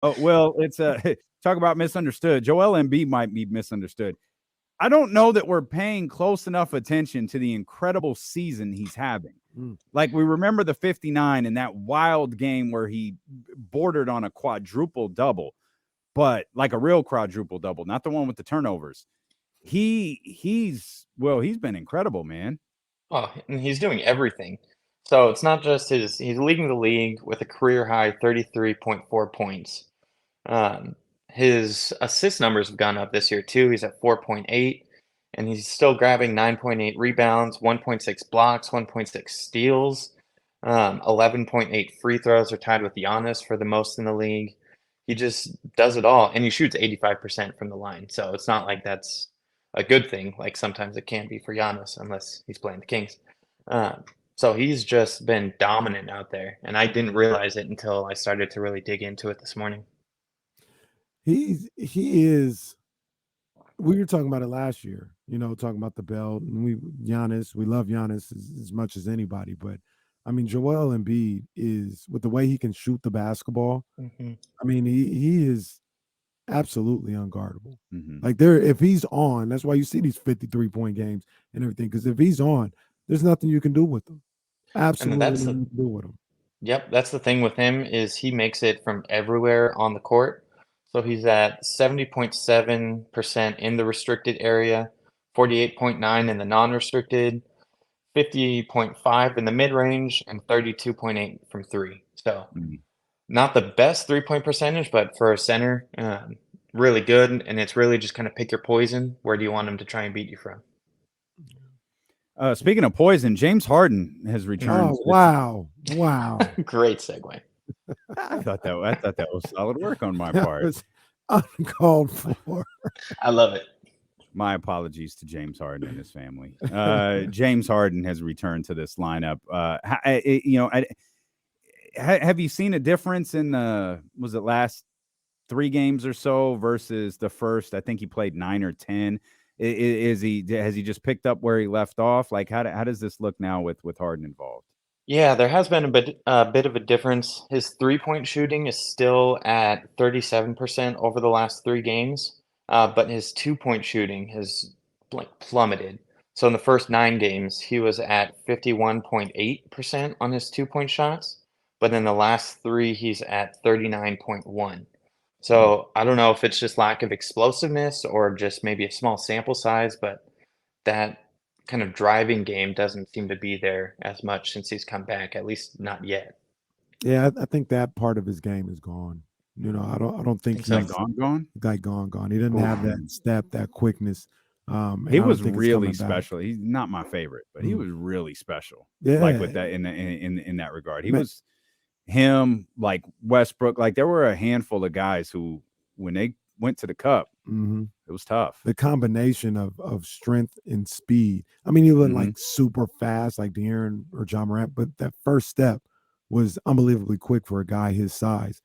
Oh, well, it's talk about misunderstood. Joel Embiid might be misunderstood. I don't know that we're paying close enough attention to the incredible season he's having. Mm. Like we remember the 59 and that wild game where he bordered on a quadruple double, but like a real quadruple double, not the one with the turnovers. He's been incredible, man. Oh, and he's doing everything. So it's not just he's leading the league with a career high 33.4 points. Um, his assist numbers have gone up this year too. He's at 4.8, and he's still grabbing 9.8 rebounds, 1.6 blocks, 1.6 steals, 11.8 free throws are tied with Giannis for the most in the league. He just does it all, and he shoots 85% from the line. So it's not like that's a good thing, like sometimes it can be for Giannis, unless he's playing the Kings. Um, so he's just been dominant out there, and I didn't realize it until I started to really dig into it this morning. He is. We were talking about it last year, talking about the belt, and we love Giannis as much as anybody, but I mean, Joel Embiid is, with the way he can shoot the basketball. Hmm. I mean, he is absolutely unguardable. Mm-hmm. Like if he's on, that's why you see these 53-point games and everything. Because if he's on, there's nothing you can do with him. And Absolutely that's the nothing you can do with him. Yep, that's the thing with him is he makes it from everywhere on the court. So he's at 70.7% in the restricted area, 48.9 in the non-restricted, 50.5 in the mid-range, and 32.8 from three. So Mm-hmm. not the best three-point percentage, but for a center, really good. And it's really just kind of pick your poison. Where do you want him to try and beat you from? Speaking of poison, James Harden has returned. Oh, wow. Wow. Great segue. I thought that was solid work on my That part. was uncalled for. I love it. My apologies to James Harden and his family. James Harden has returned to this lineup. Have you seen a difference in the last 3 games or so versus the first? I think he played 9 or 10. Has he just picked up where he left off? Like how does this look now with Harden involved? Yeah, there has been a bit of a difference. His three-point shooting is still at 37% over the last 3 games, but his two-point shooting has like plummeted. So in the first 9 games, he was at 51.8% on his two-point shots, but in the last three, he's at 39.1. Mm. So I don't know if it's just lack of explosiveness or just maybe a small sample size, but that kind of driving game doesn't seem to be there as much since he's come back, at least not yet. Yeah, I think that part of his game is gone. I don't think Think so? Like he's gone? like gone. He doesn't have that step, that quickness. And He I don't was think it's really coming back. special. He's not my favorite, but he Mm. was really special. Like with Yeah. that in that regard. He Man, was him, like Westbrook. Like there were a handful of guys who, when they went to the cup, hmm it was tough. the combination of strength and speed. I mean, he wasn't Hmm. like super fast like De'Aaron or John Morant, but that first step was unbelievably quick for a guy his size.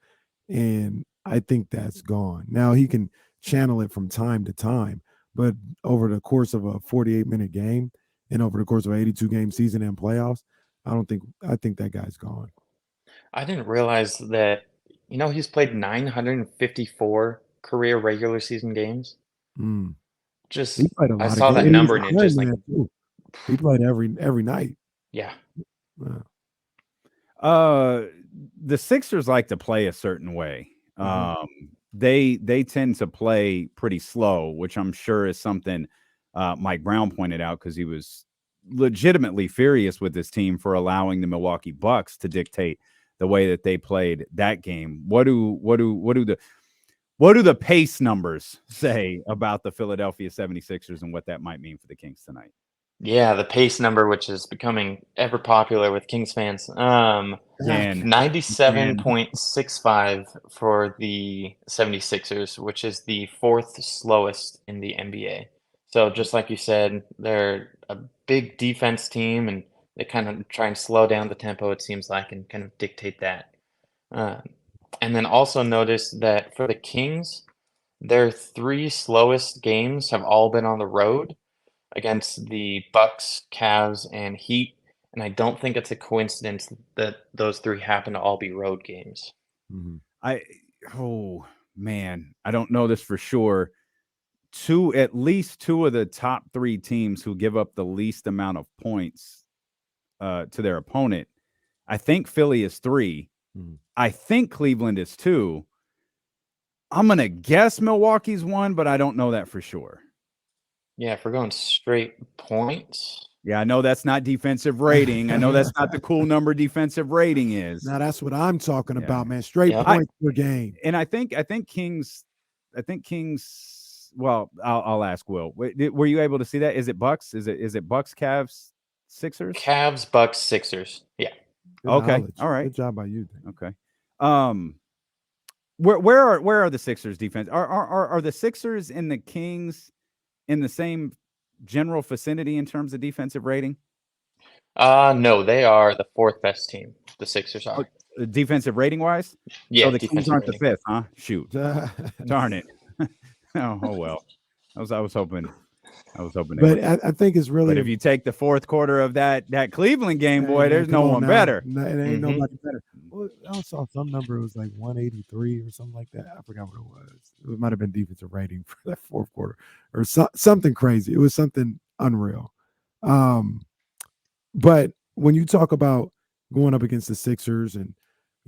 And I think that's gone. Now he can channel it from time to time, but over the course of a 48-minute game and over the course of an 82-game season and playoffs, I think that guy's gone. I didn't realize that, he's played 954 career regular season games. Mm. He Just, played a I lot of saw games. that And he was number and it iron just like, man too. He played every night. yeah, Yeah. Uh, the Sixers like to play a certain way. hmm Um, they tend to play pretty slow, which I'm sure is something Mike Brown pointed out because he was legitimately furious with his team for allowing the Milwaukee Bucks to dictate the way that they played that game. What do the pace numbers say about the Philadelphia 76ers and what that might mean for the Kings tonight? Yeah, the pace number, which is becoming ever popular with Kings fans. Again, man. 97.65 for the 76ers, which is the fourth slowest in the NBA. So just like you said, they're a big defense team and they kind of try and slow down the tempo, it seems like, and kind of dictate that. Uh, and then also notice that for the Kings, their three slowest games have all been on the road against the Bucks, Cavs, and Heat, and I don't think it's a coincidence that those three happen to all be road games. Mhm. I oh man, I don't know this for sure. At least two of the top 3 teams who give up the least amount of points to their opponent. I think Philly is 3. I think Cleveland is 2. I'm going to guess Milwaukee's 1, but I don't know that for sure. Yeah, if we're going straight points. Yeah, I know that's not defensive rating. I know that's not the cool number defensive rating is. Now that's what I'm talking about, man. Straight points per game. And I think Kings. Well, I'll ask Will. Were you able to see that? Is it Bucks? Is it Bucks, Cavs, Sixers? Cavs, Bucks, Sixers. Yeah. Good okay. Knowledge. All right. Good job by you. Dan. Okay. Where are the Sixers defense? Are the Sixers and the Kings in the same general vicinity in terms of defensive rating? No, they are the 4th best team. The Sixers are. Defensive rating wise? Yeah. So the Kings aren't the 5th, huh? Shoot. Darn it. Oh well. I was hoping. But I think it's really. But if you take the 4th quarter of that Cleveland game, boy, there's no one better. No, it ain't nobody better. Well, I saw some number. It was like 183 or something like that. I forgot what it was. It might have been defensive rating for that 4th quarter or something crazy. It was something unreal. But when you talk about going up against the Sixers and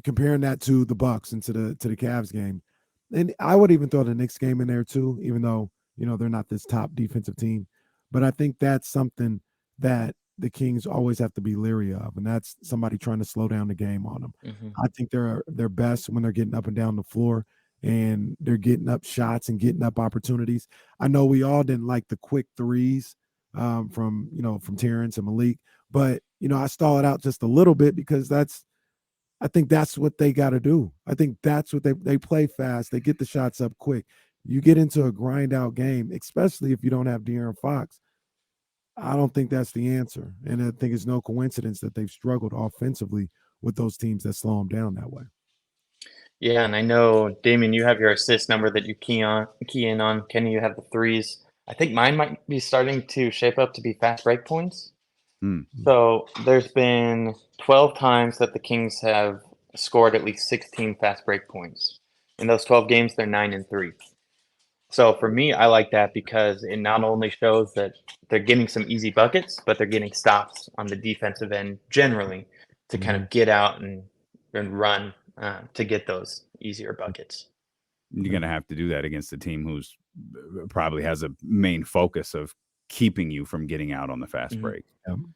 comparing that to the Bucks and to the Cavs game, and I would even throw the Knicks game in there too, even though they're not this top defensive team. But I think that's something that the Kings always have to be leery of, and that's somebody trying to slow down the game on them. I think they're best when they're getting up and down the floor and they're getting up shots and getting up opportunities. I know we all didn't like the quick threes from Terrence and Malik, but I stall it out just a little bit because I think that's what they got to do. I think that's what they play fast. They get the shots up quick. You get into a grind out game, especially if you don't have De'Aaron Fox. I don't think that's the answer. And I think it's no coincidence that they've struggled offensively with those teams that slow them down that way. Yeah, and I know, Damien, you have your assist number that you key in on. Kenny, you have the threes. I think mine might be starting to shape up to be fast break points. So there's been 12 times that the Kings have scored at least 16 fast break points. In those 12 games, they're 9-3. So for me, I like that because it not only shows that they're getting some easy buckets, but they're getting stops on the defensive end generally to kind of get out and run to get those easier buckets. You're going to have to do that against a team who's probably has a main focus of keeping you from getting out on the fast break.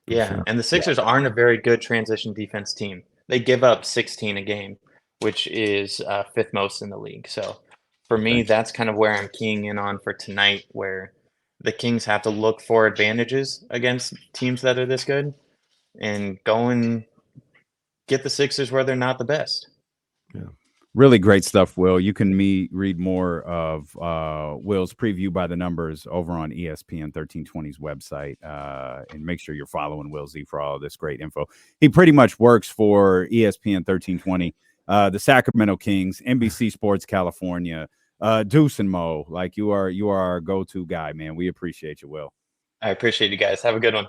Yeah, and the Sixers aren't a very good transition defense team. They give up 16 a game, which is 5th most in the league. So for me, that's kind of where I'm keying in on for tonight, where the Kings have to look for advantages against teams that are this good and go and get the Sixers where they're not the best. Yeah. Really great stuff, Will. You can read more of Will's preview by the numbers over on ESPN 1320's website, and make sure you're following Will Z for all of this great info. He pretty much works for ESPN 1320, the Sacramento Kings, NBC Sports California, Deuce and Mo. Like you are our go-to guy, man. We appreciate you, Will. I appreciate you guys. Have a good one.